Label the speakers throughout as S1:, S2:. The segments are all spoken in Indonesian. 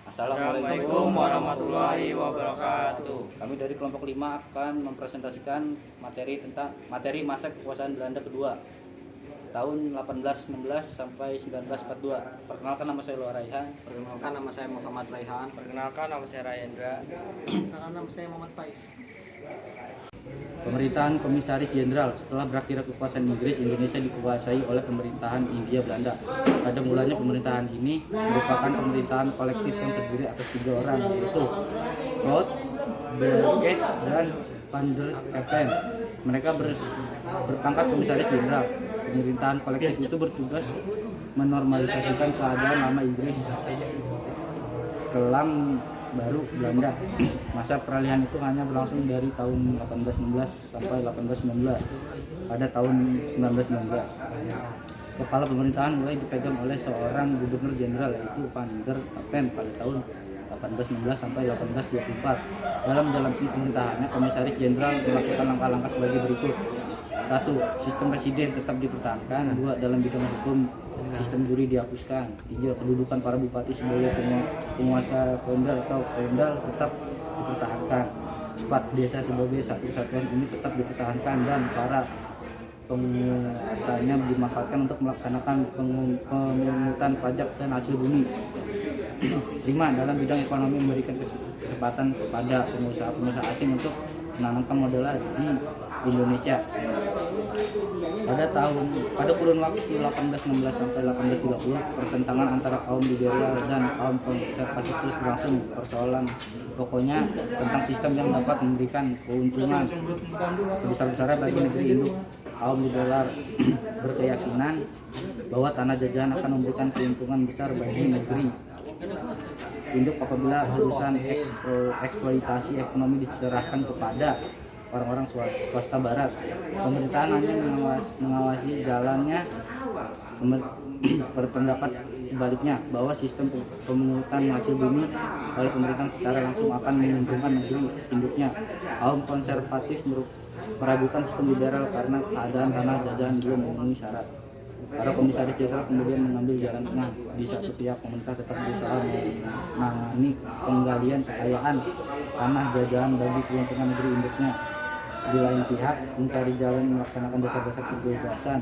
S1: Assalamualaikum warahmatullahi wabarakatuh.
S2: Kami dari kelompok 5 akan mempresentasikan materi masa kekuasaan Belanda kedua tahun 1816 sampai 1942. Perkenalkan, nama saya Loa Raihan.
S1: Perkenalkan, nama saya Muhammad Raihan.
S3: Perkenalkan, nama saya Rayendra.
S4: Perkenalkan, nama saya Muhammad Faiz.
S2: Pemerintahan Komisaris Jenderal. Setelah berakhirnya kekuasaan Inggris, Indonesia dikuasai oleh pemerintahan Hindia Belanda. Pada mulanya pemerintahan ini merupakan pemerintahan kolektif yang terdiri atas 3 orang, yaitu Flood, Berkes, dan Van der Keppen. Mereka berpangkat Komisaris Jenderal. Pemerintahan kolektif itu bertugas menormalisasikan keadaan lama Inggris kelam baru Belanda. Masa peralihan itu hanya berlangsung dari tahun 1816 sampai 1819. Pada tahun 1919, kepala pemerintahan mulai dipegang oleh seorang gubernur jenderal, yaitu Van der Keppen pada tahun 1816 sampai 1824. Dalam menjalankan pemerintahannya, Komisaris Jenderal melakukan langkah-langkah sebagai berikut. 1. Sistem presiden tetap dipertahankan. 2. Dalam bidang hukum, sistem juri dihapuskan. 3. Kedudukan para bupati sebagai penguasa feodal tetap dipertahankan. 4. Desa sebagai satu kesatuan ini tetap dipertahankan dan para penguasanya dimanfaatkan untuk melaksanakan pemungutan pajak dan hasil bumi. 5. Dalam bidang ekonomi, memberikan kesempatan kepada pengusaha-pengusaha asing untuk menanamkan modalnya di Indonesia. Pada kurun waktu 1816 sampai 1830, pertentangan antara kaum liberal dan kaum konservatif terus berlangsung. Persoalan pokoknya tentang sistem yang dapat memberikan keuntungan sebesar-besarnya bagi negeri induk. Kaum liberal berkeyakinan bahwa tanah jajahan akan memberikan keuntungan besar bagi negeri induk apabila urusan eksploitasi ekonomi diserahkan kepada orang-orang swasta barat. Pemerintahan hanya mengawasi jalannya. Berpendapat sebaliknya bahwa sistem pemungutan hasil bumi oleh pemerintah secara langsung akan menguntungkan negeri induknya. Kaum konservatif meragukan sistem liberal karena keadaan tanah jajahan belum memenuhi syarat. Para komisaris jenderal kemudian mengambil jalan tengah. Di satu pihak, pemerintah tetap berusaha menangani penggalian kekayaan tanah jajahan bagi keuntungan negeri induknya. Di lain pihak, mencari jalan melaksanakan dasar-dasar kebebasan.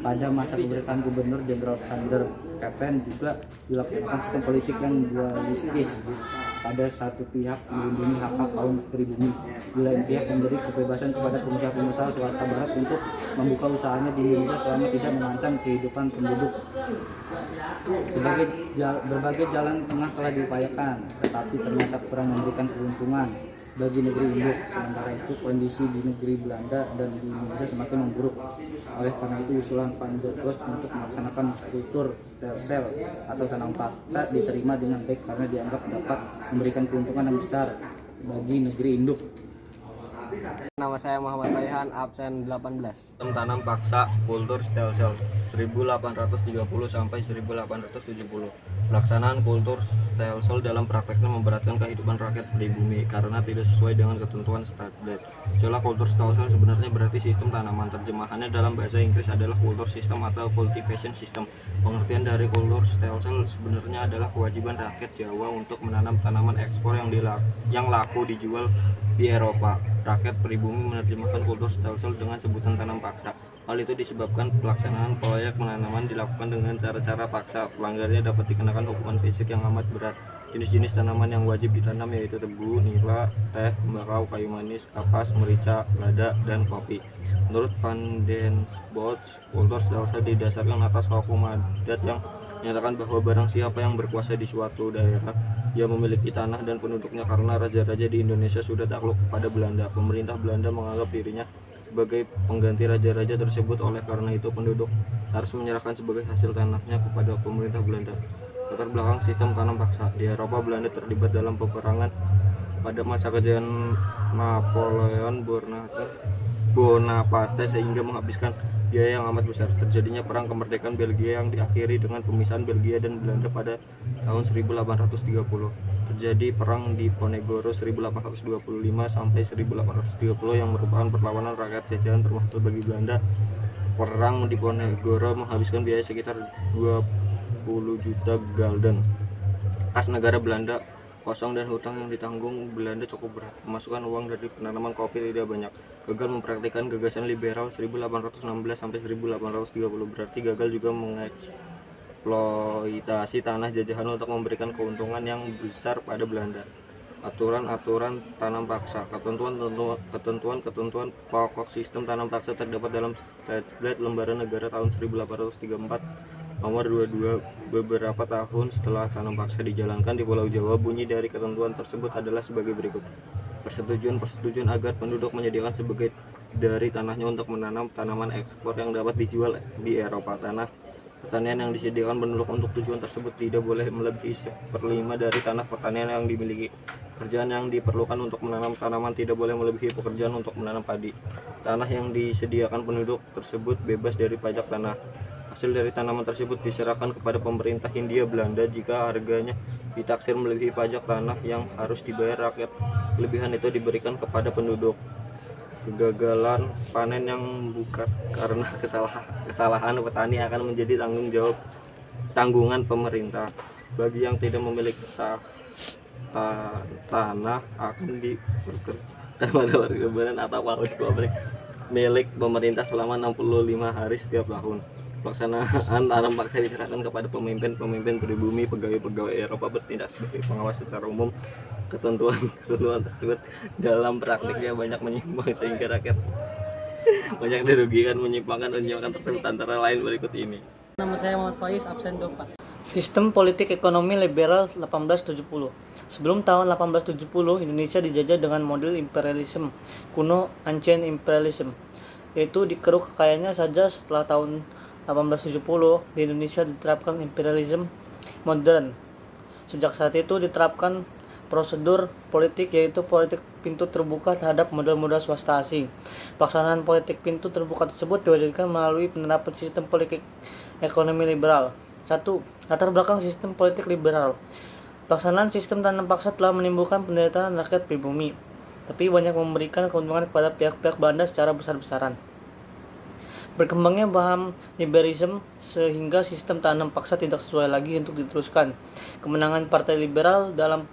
S2: Pada masa pemerintahan Gubernur Jenderal Van der Keppen juga dilaksanakan sistem politik yang dualistis. Pada satu pihak melindungi hak-hak kaum pribumi, di lain pihak memberi kebebasan kepada pengusaha-pengusaha swasta barat untuk membuka usahanya di Indonesia selama tidak mengancam kehidupan penduduk. Berbagai jalan tengah telah diupayakan, tetapi ternyata kurang memberikan keuntungan bagi negeri induk. Sementara itu, kondisi di negeri Belanda dan di Indonesia semakin memburuk. Oleh karena itu, usulan Van der Goes untuk melaksanakan kultur stelsel atau tanam paksa diterima dengan baik karena dianggap dapat memberikan keuntungan yang besar bagi negeri induk.
S1: Nama saya Muhammad Raihan, absen 18.
S3: Sistem tanam paksa kultur stelsel 1830 sampai 1870. Pelaksanaan kultur stelsel dalam prakteknya memberatkan kehidupan rakyat pribumi karena tidak sesuai dengan ketentuan standar. Istilah kultur stelsel sebenarnya berarti sistem tanaman. Terjemahannya dalam bahasa Inggris adalah kultur system atau cultivation system. Pengertian dari kultur stelsel sebenarnya adalah kewajiban rakyat Jawa untuk menanam tanaman ekspor yang laku dijual di Eropa. Rakyat pribumi menerjemahkan kultur stelsel dengan sebutan tanam paksa. Hal itu disebabkan pelaksanaan proyek penanaman dilakukan dengan cara-cara paksa. Pelanggarnya dapat dikenakan hukuman fisik yang amat berat. Jenis-jenis tanaman yang wajib ditanam yaitu tebu, nila, teh, tembakau, kayu manis, kapas, merica, lada, dan kopi. Menurut Van den Bosch, kultur stelsel didasarkan atas hukum adat yang menyatakan bahwa barang siapa yang berkuasa di suatu daerah, ia memiliki tanah dan penduduknya. Karena raja-raja di Indonesia sudah takluk kepada Belanda, pemerintah Belanda menganggap dirinya sebagai pengganti raja-raja tersebut. Oleh karena itu, penduduk harus menyerahkan sebagai hasil tanahnya kepada pemerintah Belanda. Latar belakang sistem tanam paksa. Di Eropa, Belanda terlibat dalam peperangan pada masa kejayaan Napoleon Bonaparte sehingga menghabiskan biaya yang amat besar. Terjadinya perang kemerdekaan Belgia yang diakhiri dengan pemisahan Belgia dan Belanda pada tahun 1830. Terjadi perang di Ponegoro 1825 sampai 1830 yang merupakan perlawanan rakyat jajahan termasuk bagi Belanda. Perang di Ponegoro menghabiskan biaya sekitar 20 juta gulden. Kas negara Belanda kosong dan hutang yang ditanggung Belanda cukup berat. Pemasukan uang dari penanaman kopi tidak banyak. Gagal mempraktikkan gagasan liberal 1816 sampai 1830, berarti gagal juga mengeksploitasi tanah jajahan untuk memberikan keuntungan yang besar pada Belanda. Aturan-aturan tanam paksa, ketentuan pokok sistem tanam paksa terdapat dalam Statblad Lembaran Negara tahun 1834 nomor 22. Beberapa tahun setelah tanam paksa dijalankan di Pulau Jawa, bunyi dari ketentuan tersebut adalah sebagai berikut. Persetujuan agar penduduk menyediakan sebagai dari tanahnya untuk menanam tanaman ekspor yang dapat dijual di Eropa. Tanah pertanian yang disediakan penduduk untuk tujuan tersebut tidak boleh melebihi 1/5 dari tanah pertanian yang dimiliki. Pekerjaan yang diperlukan untuk menanam tanaman tidak boleh melebihi pekerjaan untuk menanam padi. Tanah yang disediakan penduduk tersebut bebas dari pajak tanah. Hasil dari tanaman tersebut diserahkan kepada pemerintah Hindia Belanda jika harganya ditaksir melebihi pajak tanah yang harus dibayar rakyat. Kelebihan itu diberikan kepada penduduk. Kegagalan panen yang bukan karena kesalahan petani akan menjadi tanggungan pemerintah. Bagi yang tidak memiliki tanah akan diperkerjakan pada warga Belanda atau pabrik milik pemerintah selama 65 hari setiap tahun. Pelaksanaan tanam paksa diserahkan kepada pemimpin pribumi. Pegawai Eropa bertindak sebagai pengawas secara umum. Ketentuan tersebut dalam praktiknya banyak menyimpang sehingga rakyat banyak dirugikan. Menyimpangkan tersebut antara lain berikut ini.
S4: Nama saya Muhammad Faiz, absen 24. Sistem politik ekonomi liberal 1870. Sebelum tahun 1870, Indonesia dijajah dengan model imperialisme kuno, ancient imperialism, yaitu dikeruk kekayaannya saja. Setelah tahun 1870, di Indonesia diterapkan imperialisme modern. Sejak saat itu diterapkan prosedur politik, yaitu politik pintu terbuka terhadap modal-modal swasta asing. Pelaksanaan politik pintu terbuka tersebut diwajibkan melalui penerapan sistem politik ekonomi liberal. 1. Latar belakang sistem politik liberal. Pelaksanaan sistem tanam paksa telah menimbulkan penderitaan rakyat pribumi, tapi banyak memberikan keuntungan kepada pihak-pihak Belanda secara besar-besaran. Berkembangnya paham liberalisme sehingga sistem tanam paksa tidak sesuai lagi untuk diteruskan. Kemenangan Partai Liberal dalam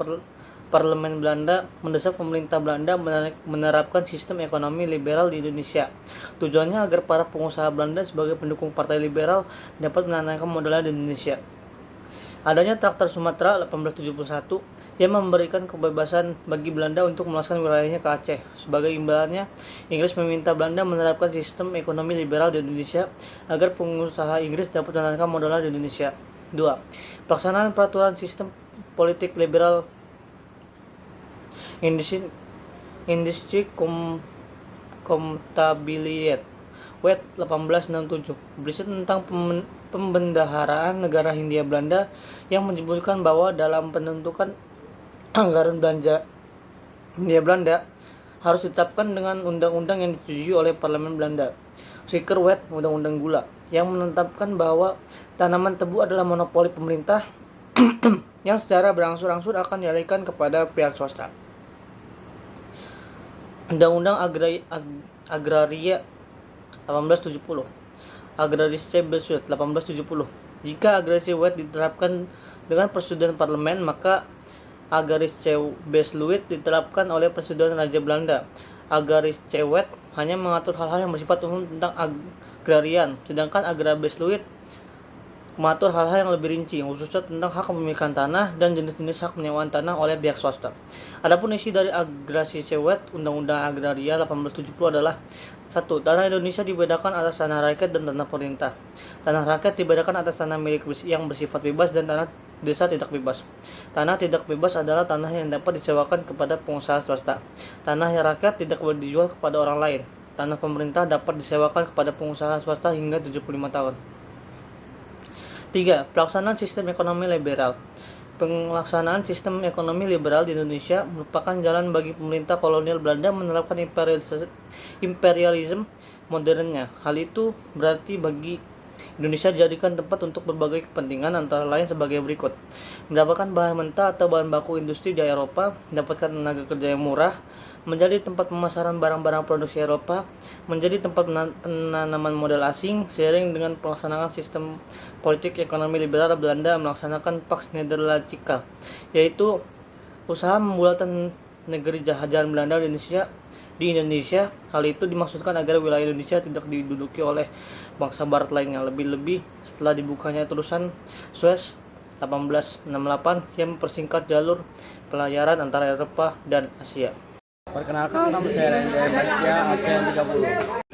S4: Parlemen Belanda mendesak pemerintah Belanda menerapkan sistem ekonomi liberal di Indonesia. Tujuannya agar para pengusaha Belanda sebagai pendukung Partai Liberal dapat menanamkan modalnya di Indonesia. Adanya Traktat Sumatera 1871 yang memberikan kebebasan bagi Belanda untuk meluaskan wilayahnya ke Aceh. Sebagai imbalannya, Inggris meminta Belanda menerapkan sistem ekonomi liberal di Indonesia agar pengusaha Inggris dapat menanamkan modalnya di Indonesia. 2. Pelaksanaan peraturan sistem politik liberal Industri Kontabiliat WET 1867 berisi tentang pembendaharaan negara Hindia Belanda yang menyebutkan bahwa dalam penentukan anggaran belanja Hindia Belanda harus ditetapkan dengan undang-undang yang disetujui oleh Parlemen Belanda. Suiker Wet, Undang-Undang Gula, yang menetapkan bahwa tanaman tebu adalah monopoli pemerintah yang secara berangsur-angsur akan dialihkan kepada pihak swasta. Undang-Undang Agraria 1870, Agrarische Beschluss 1870. Jika Agrarische Wet diterapkan dengan persetujuan parlemen, maka Agrarische Beschluss diterapkan oleh persetujuan Raja Belanda. Agrarische Wet hanya mengatur hal-hal yang bersifat umum tentang agrarian, sedangkan Agrarische Beschluss mengatur hal-hal yang lebih rinci, khususnya tentang hak kepemilikan tanah dan jenis-jenis hak penyewaan tanah oleh pihak swasta. Adapun isi dari Agrarische Wet, Undang-Undang Agraria 1870 adalah 1. Tanah Indonesia dibedakan atas tanah rakyat dan tanah pemerintah. Tanah rakyat dibedakan atas tanah milik yang bersifat bebas dan tanah desa tidak bebas. Tanah tidak bebas adalah tanah yang dapat disewakan kepada pengusaha swasta. Tanah yang rakyat tidak boleh dijual kepada orang lain. Tanah pemerintah dapat disewakan kepada pengusaha swasta hingga 75 tahun. 3. Pelaksanaan sistem ekonomi liberal. Pelaksanaan sistem ekonomi liberal di Indonesia merupakan jalan bagi pemerintah kolonial Belanda menerapkan imperialisme modernnya. Hal itu berarti bagi Indonesia dijadikan tempat untuk berbagai kepentingan, antara lain sebagai berikut: mendapatkan bahan mentah atau bahan baku industri di Eropa, mendapatkan tenaga kerja yang murah, menjadi tempat pemasaran barang-barang produksi Eropa, menjadi tempat penanaman modal asing. Seiring dengan pelaksanaan sistem politik ekonomi liberal Belanda melaksanakan Pax Nederlandica, yaitu usaha membulatkan negeri jajahan Belanda di Indonesia. Hal itu dimaksudkan agar wilayah Indonesia tidak diduduki oleh bangsa barat lainnya, lebih-lebih setelah dibukanya terusan Suez 1868 yang mempersingkat jalur pelayaran antara Eropa dan Asia.
S1: Perkenalkan, nama saya Randy Prestia, absen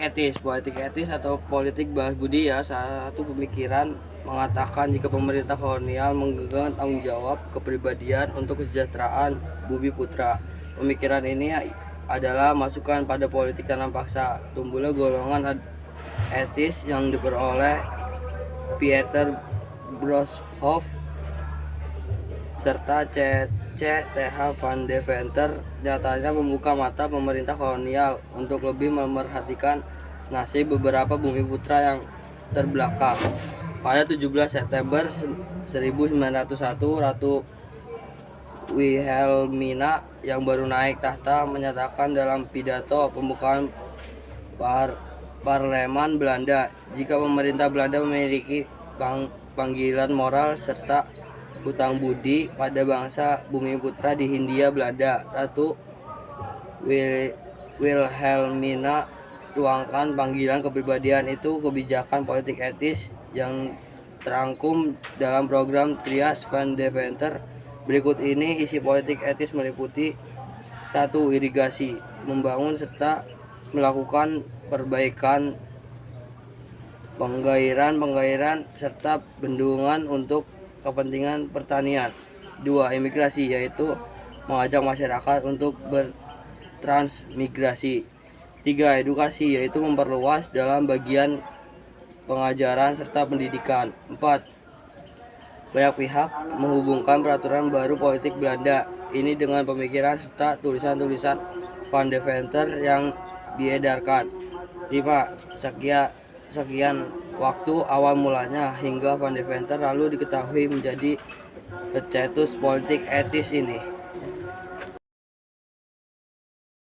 S1: 30.
S5: Politik etis atau politik balas budi ya, salah satu pemikiran mengatakan jika pemerintah kolonial menggenggam tanggung jawab kepribadian untuk kesejahteraan bumi putra. Pemikiran ini adalah masukan pada politik tanam paksa. Tumbuhnya golongan etis yang diperoleh Pieter Brooshoff serta C.Th. van Deventer nyatanya membuka mata pemerintah kolonial untuk lebih memerhatikan nasib beberapa bumi putra yang terbelakang. Pada 17 September 1901, Ratu Wilhelmina yang baru naik tahta menyatakan dalam pidato pembukaan Parlemen Belanda, jika pemerintah Belanda memiliki panggilan moral serta hutang budi pada bangsa bumi putra di Hindia Belanda. Ratu Wilhelmina tuangkan panggilan kepribadian itu kebijakan politik etis yang terangkum dalam program Trias van Deventer. Berikut ini isi politik etis meliputi 1. Irigasi, membangun serta melakukan perbaikan penggairan serta bendungan untuk kepentingan pertanian. 2. Imigrasi, yaitu mengajak masyarakat untuk bertransmigrasi. 3. Edukasi, yaitu memperluas dalam bagian pengajaran serta pendidikan. 4. Banyak pihak menghubungkan peraturan baru politik Belanda ini dengan pemikiran serta tulisan-tulisan Van Deventer yang diedarkan. 5. Sekian waktu awal mulanya hingga Van Deventer lalu diketahui menjadi pencetus politik etis ini.